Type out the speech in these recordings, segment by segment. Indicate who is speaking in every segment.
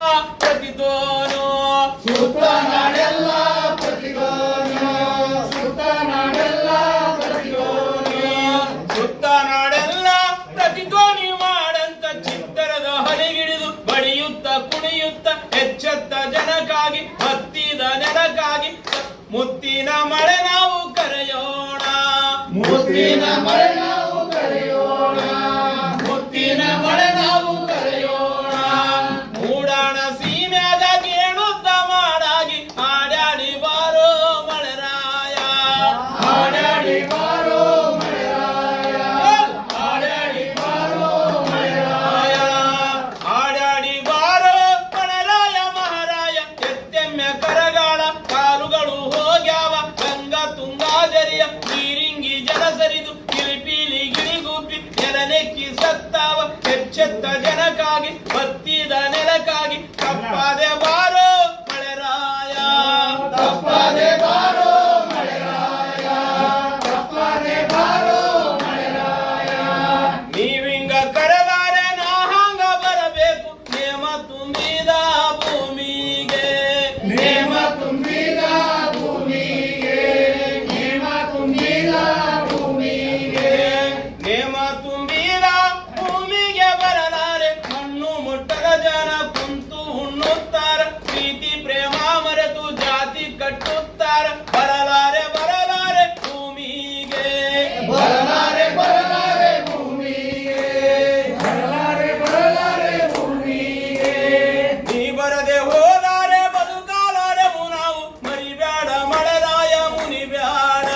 Speaker 1: ಪ್ರತಿದೋನು
Speaker 2: ಸುತ್ತ ನಾಡೆಲ್ಲ ಪ್ರತಿಗೋನು ಸುತ್ತ ನಾಡೆಲ್ಲ ಪ್ರತಿಗೋನು
Speaker 1: ಸುತ್ತ ನಾಡೆಲ್ಲ ಪ್ರತಿಧ್ವನಿ ಮಾಡಂತ ಚಿತ್ತರದ ಹಲಿಗಿಡಿದು ಬಡಿಯುತ್ತ ಕುಣಿಯುತ್ತ ಎಚ್ಚೆತ್ತ ಜನಕ್ಕಾಗಿ ಹತ್ತಿದ ನೆಲಕ್ಕಾಗಿ ಮುತ್ತಿನ ಮಳೆ ನಾವು ಕರೆಯೋಣ
Speaker 2: ಮುತ್ತಿನ ಮಳೆ ನಾವು ಕರೆಯೋಣ ಮುತ್ತಿನ ಮಳೆ ನಾವು ಕರೆಯೋಣ
Speaker 1: ಮೂಡಾಣ ಸೀಮ್ಯಾಗ ಕೇಳುತ್ತ ಮಾಡಾಗಿ ಹಾಡಾಡಿ ಬಾರೋ ಮಳೆರಾಯ
Speaker 2: ಹಾಡಾಡಿ ಬಾರೋ ಮಳೆರಾಯ ಹಾಡಾಡಿ ಬಾರೋ ಮಳೆರಾಯ
Speaker 1: ಹಾಡಾಡಿ ಬಾರೋ ಮಳೆರಾಯ ಮಹಾರಾಯ ಎತ್ತೆಮ್ಮೆ ಕರಗಾಳ ಕಾಲುಗಳು ಹೋಗ್ಯಾವ ಗಂಗ ತುಂಗಾಜರಿಯ ನೀರಿಂಗಿ ಜಲಸರಿದು ಕಿಲಿಪೀಲಿ ಗಿಳಿಗುಬ್ಬಿ ನೆಲನೆಕ್ಕಿ ಸತ್ತಾವ ಎಚ್ಚೆತ್ತ ಜನಕ್ಕಾಗಿ ಬತ್ತಿದ ನೆಲಕ್ಕಾಗಿ ತಪ್ಪದೆ ಬಾರೋ ಮಳೆರಾಯ
Speaker 2: ತಪ್ಪದೆ ಬಾರೋ ಮಳೆರಾಯ ತಪ್ಪದೆ ಬಾರೋ ಮಳೆರಾಯ
Speaker 1: ನೀವಿಂಗ ಕರೆದಾರೆ ನಾ ಹಂಗ ಬರಬೇಕು ನೇಮ ತುಂಬಿದ ಭೂಮಿಗೆ
Speaker 2: ನೇಮ ತುಂಬಿದ ಭೂಮಿಗೆ ನೇಮ ತುಂಬಿದ ಭೂಮಿಗೆ
Speaker 1: ನೇಮ ತುಂಬಿದ ಭೂಮಿಗೆ ಬರಲಾರೆ ಮಣ್ಣು ಮುಟ್ಟದ ಜನ ಕುಂತು ಉಣ್ಣುತ್ತಾರ ಪ್ರೀತಿ ಪ್ರೇಮ ಮರೆತು ಜಾತಿ ಕಟ್ಟುತ್ತಾರ ಬರಲಾರೆ ಬರಲಾರೆ ಭೂಮಿಗೆ
Speaker 2: ಬರಲಾರೆ ಬರಲಾರೆ ಭೂಮಿಗೆ ಬರಲಾರೆ ಬರಲಾರೆ ಭೂಮಿಗೆ
Speaker 1: ನೀ ಬರದೆ ಹೋದಾರೆ ಬದುಕಾಲಾರೆ ನಾವು ಮರಿಬ್ಯಾಡ ಮಳೆರಾಯ ಮುನಿಬ್ಯಾಡ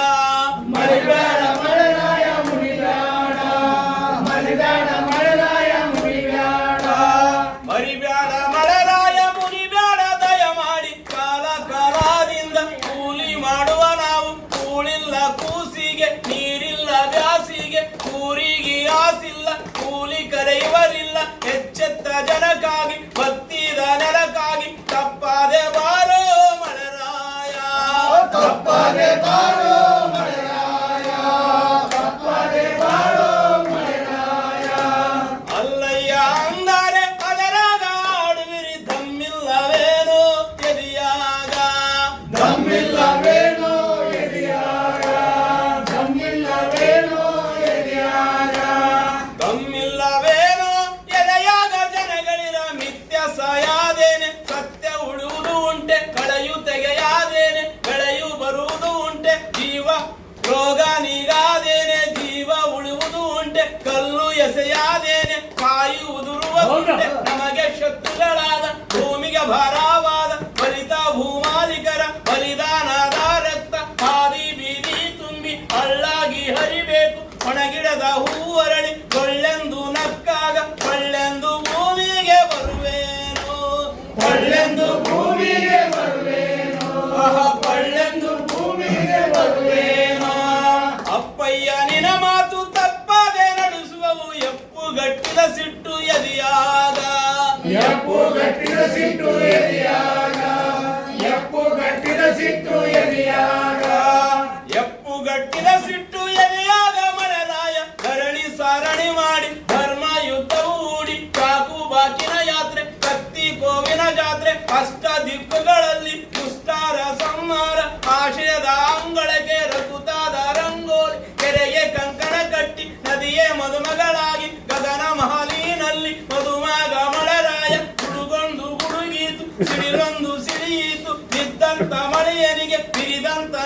Speaker 2: ಮರಿಬೇಡ ಮಳೆರಾಯ ಮುನಿಬೇಡ ಮರಿಬೇಡ ಮಳೆರಾಯ ಮುನಿಬೇಡ
Speaker 1: ಮರಿಬ್ಯಾಡ ಮಳೆರಾಯ ಮುನಿಬ್ಯಾಡ ದಯ ಮಾಡಿ ಕಾಲ ಕಾಲದಿಂದ ಕೂಲಿ ಮಾಡುವ ನಾವು ಕೂಳಿಲ್ಲ ಕೂಸಿಗೆ ನೀರಿಲ್ಲ ಬ್ಯಾಸಿಗೆ ಕೂರಿಗೆ ಆಸಿಲ್ಲ ಕೂಲಿ ಕರೆಯುವರಿಲ್ಲ ಎಚ್ಚೆತ್ತ ಜನಕ್ಕಾಗಿ ಬತ್ತಿದ ನೆಲಕ್ಕಾಗಿ ತಪ್ಪದೆ ಬಾರೋ ಮಳೆರಾಯ
Speaker 2: ತಪ್ಪದೆ ಬಾರೋ ಮಳೆರಾಯ ತಪ್ಪದೆ ಬಾರೋ ಮಳೆರಾಯ
Speaker 1: ಅಲ್ಲಯ್ಯ ಅಂದಾರೆ ಅದರಾಗ ಆಡುವಿರಿ ದಮ್ಮಿಲ್ಲವೇನೋ ಎದಿಯಾಗ
Speaker 2: ದಮ್ಮಿಲ್ಲವೇನೋ ಎದೆಯಾಗ ದಮ್ಮಿಲ್ಲವೇನೋ ಎದೆಯಾಗ
Speaker 1: ದಮ್ಮಿಲ್ಲವೇನೋ ಎದೆಯಾಗ ಜನಗಳಿರ ಮಿಥ್ಯ ಸಾಯಾದೇನೆ ಸತ್ಯ ಉಳುವುದು ಉಂಟೆ ಕಳೆಯು ತೆಗೆಯಾದೇನೆ ಬೆಳೆಯು ಬರುವುದು ಉಂಟೆ ಜೀವ ರೋಗ ನೀಗಾದೇನೆ ಜೀವ ಉಳುವುದು ಉಂಟೆ ಕಲ್ಲು ಎಸೆಯಾದೇನೆ ಕಾಯಿ ಉದುರುವ ಉಂಟೆ ನಮಗೆ ಶತ್ರುಗಳಾದ ಭೂಮಿಗೆ ಭಾರವಾದ ಬಲಿತ ಭೂಮಾಲಿಕರ ಬಲಿದಾನದ ರಕ್ತ ಹಾದಿ ಬೀದಿ ತುಂಬಿ ಹಳ್ಳಾಗಿ ಹರಿಬೇಕು ಒಣಗಿಡದ ಹೂವರಳಿ ಕೊಳ್ಳೆಂದು ನಕ್ಕಾಗ ಕೊಳ್ಳೆಂದು ಭೂಮಿಗೆ ಬರುವೇನು
Speaker 2: ಕೊಳ್ಳೆಂದು ಭೂಮಿಗೆ ಬರುವೇನೋ ಕೊಳ್ಳೆಂದು ಭೂಮಿಗೆ ಬರುವೇನೋ
Speaker 1: ಅಪ್ಪಯ್ಯ ನಿನ ಮಾತು ತಪ್ಪದೆ ನಡೆಸುವವು ಎಪ್ಪು ಗಟ್ಟಿದ ಸಿಟ್ಟು ಎದಿಯಾಗ
Speaker 2: ಎಪ್ಪು ಗಟ್ಟಿದ ಸಿಟ್ಟು ಎದೆಯಾಗ ಎಪ್ಪು ಗಟ್ಟಿದ ಸಿಟ್ಟು ಎದೆಯಾಗ
Speaker 1: ಎಪ್ಪು ಗಟ್ಟಿದ ಸಿಟ್ಟು ಎದೆಯಾಗ ಮಳೆರಾಯ ಧರಣಿ ಸಾರಣಿ ಮಾಡಿ ಧರ್ಮ ಯುದ್ಧವು ಹೂಡಿ ಚಾಕು ಬಾಕಿನ ಯಾತ್ರೆ ಕತ್ತಿ ಗೋವಿನ ಜಾತ್ರೆ ಅಷ್ಟ ದಿಕ್ಕುಗಳಲ್ಲಿ ದುಷ್ಟಾರ ಸಂಹಾರ ಆಶಯದ ಅಂಗಳಕ್ಕೆ ರಘುತಾದ ರಂಗೋಲಿ ಕೆರೆಗೆ ಕಂಕಣ ಕಟ್ಟಿ ನದಿಯೇ ಮದುಮಗಳಾಗಿ ಗಗನ ಮಹಲಿನಲ್ಲಿ ಮದುಮಗ ಮಳೆರಾಯ ಗುಡುಗೊಂದು ಗುಡುಗೀತು ಸಿಡಿಲೊಂದು ಸಿಡಿಯಿತು ಬಿದ್ದಂತ ಮಳೆಯನಿಗೆ ಬಿರಿದಂತ